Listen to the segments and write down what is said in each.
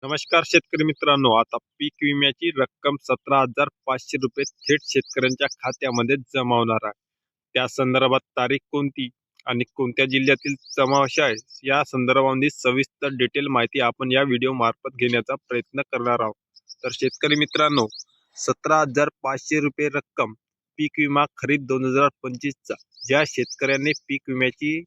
नमस्कार शेतकरी मित्रांनो, आता पीक विम्याची रक्कम 17,500 रुपये थेट शेतकऱ्यांच्या खात्यामध्ये जमा होणार आहे. त्या संदर्भात तारीख कोणती आणि कोणत्या जिल्ह्यातील समावेश आहे, या संदर्भामध्ये सविस्तर डिटेल माहिती आपण या व्हिडिओ मार्फत घेण्याचा प्रयत्न करणार आहोत. तर शेतकरी मित्रांनो, 17,500 रुपये रक्कम पीक विमा खरीप 2025चा ज्या शेतकऱ्यांनी पीक विम्याची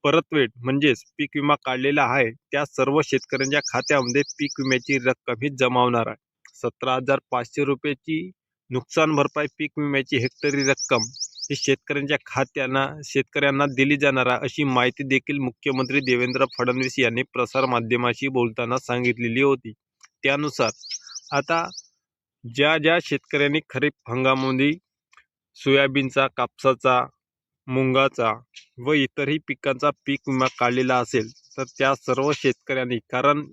परतफेड म्हणजेच पीक विमा काढलेला आहे, त्या सर्व शेतकऱ्यांच्या खात्यामध्ये पीक विम्याची रक्कम ही जमा होणार आहे. 17,500 रुपयाची नुकसान भरपाई पीक विम्याची हेक्टरी रक्कम ही शेतकऱ्यांना दिली जाणार आहे, अशी माहिती देखील मुख्यमंत्री देवेंद्र फडणवीस यांनी प्रसार माध्यमाशी बोलताना सांगितलेली होती. त्यानुसार आता ज्या शेतकऱ्यांनी खरीप हंगामामध्ये सोयाबीनचा, कापसाचा, मुंगाचा व इतरही पिकांचा पीक विमा काढलेला असेल, तर त्या सर्व शेतकऱ्यांनी, कारण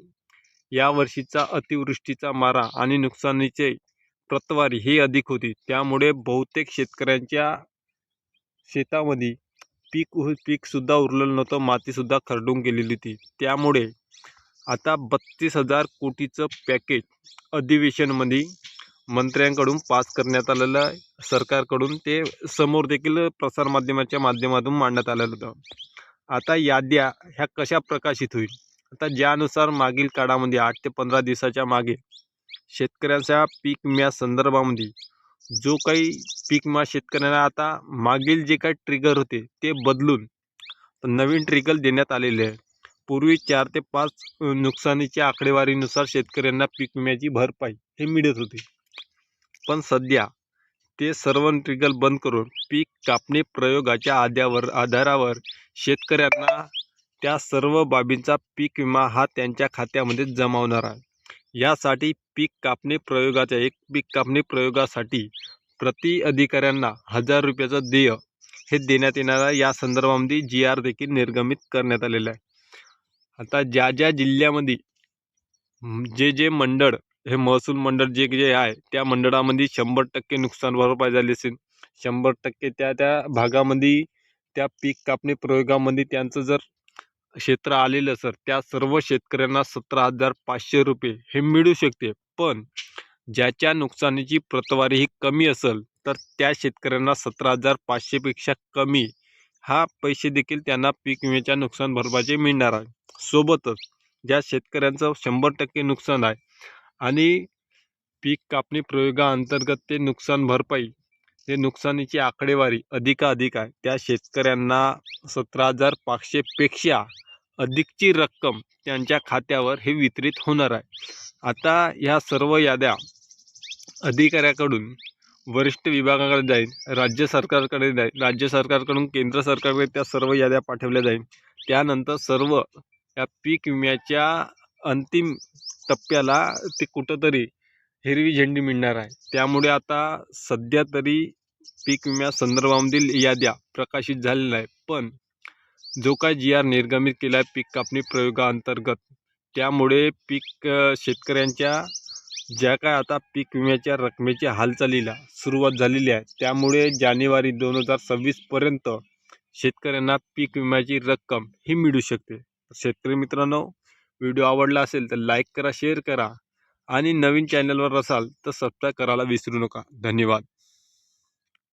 या वर्षीचा अतिवृष्टीचा मारा आणि नुकसानीचे प्रतवारी ही अधिक होती, त्यामुळे बहुतेक शेतकऱ्यांच्या शेतामध्ये पीक सुद्धा उरलेलं नव्हतं, मातीसुद्धा खरडून गेलेली होती. त्यामुळे आता 32,000 कोटीचं पॅकेज अधिवेशनमध्ये मंत्र्यांकडून पास करण्यात आलेलं आहे. सरकारकडून ते समोर देखील प्रसारमाध्यमाच्या माध्यमातून मांडण्यात आलेलं होतं. आता याद्या ह्या कशा प्रकाशित होईल, आता ज्यानुसार मागील काळामध्ये 8 ते 15 दिवसाच्या मागे शेतकऱ्यांच्या पीक विम्या संदर्भामध्ये जो काही पीक विमा शेतकऱ्यांना आता मागील जे काही ट्रिगर होते ते बदलून नवीन ट्रिगर देण्यात आलेले आहे. पूर्वी 4 ते 5 नुकसानीच्या आकडेवारीनुसार शेतकऱ्यांना पीक विम्याची भरपाई हे मिळत होती, पण सध्या ते सर्व ट्रिगर बंद करून पीक कापणी प्रयोगाच्या आधारावर शेतकऱ्यांना त्या सर्व बाबींचा पीक विमा हा त्यांच्या खात्यामध्ये जमा होणार आहे. यासाठी पीक कापणी प्रयोगासाठी प्रति अधिकाऱ्यांना 1,000 रुपयाचं देय हे देण्यात येणार आहे. या संदर्भामध्ये GR देखील निर्गमित करण्यात आलेला आहे. आता ज्या जिल्ह्यामध्ये जे मंडळ, हे महसूल मंडळ जे आहे, त्या मंडळामध्ये 100% नुकसान भरपाई झाली असेल, 100% त्या भागामध्ये त्या पीक कापणी प्रयोगामध्ये त्यांचं जर क्षेत्र आलेलं सर, त्या सर्व शेतकऱ्यांना 17,500 रुपये हे मिळू शकते. पण ज्याच्या नुकसानीची प्रतवारी ही कमी असेल, तर त्या शेतकऱ्यांना 17,500 पेक्षा कमी हा पैसे देखील त्यांना पीक विम्याच्या नुकसान भरपाईचे मिळणार आहे. सोबतच ज्या शेतकऱ्यांचं 100% नुकसान आहे आणि पीक कापणी प्रयोगाअंतर्गत ते नुकसान भरपाई, ते नुकसानीची आकडेवारी अधिक आहे, त्या शेतकऱ्यांना 17,500 पेक्षा अधिकची रक्कम त्यांच्या खात्यावर हे वितरित होणार आहे. आता ह्या सर्व याद्या अधिकाऱ्याकडून वरिष्ठ विभागाकडे जाईल, राज्य सरकारकडे जाईल, राज्य सरकारकडून केंद्र सरकारकडे त्या सर्व याद्या पाठवल्या जाईल. त्यानंतर सर्व या पीक विम्याच्या अंतिम टप्प्याला ते कुठंतरी हिरवी झेंडी मिळणार आहे. त्यामुळे आता सध्या तरी पीक विम्या संदर्भामधील याद्या प्रकाशित झालेल्या आहे, पण जो काय GR निर्गमित केला आहे पीक कापणी प्रयोगाअंतर्गत, त्यामुळे शेतकऱ्यांच्या ज्या काय आता पीक विम्याच्या रकमेच्या हालचालीला सुरुवात झालेली आहे, त्यामुळे जानेवारी 2026 शेतकऱ्यांना पीक विम्याची रक्कम ही मिळू शकते. शेतकरी मित्रांनो, व्हिडिओ आवडला असेल तर लाईक करा, शेअर करा आणि नवीन चॅनलवर असाल तर सबस्क्राईब करायला विसरू नका. धन्यवाद.